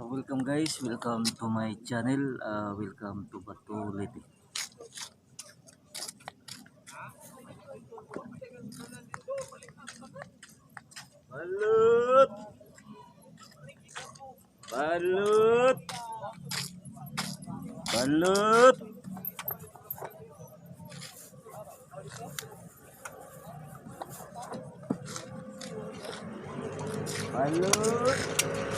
Welcome guys, welcome to my channel. Welcome to Bato Leyte. Balut, balut, balut, balut.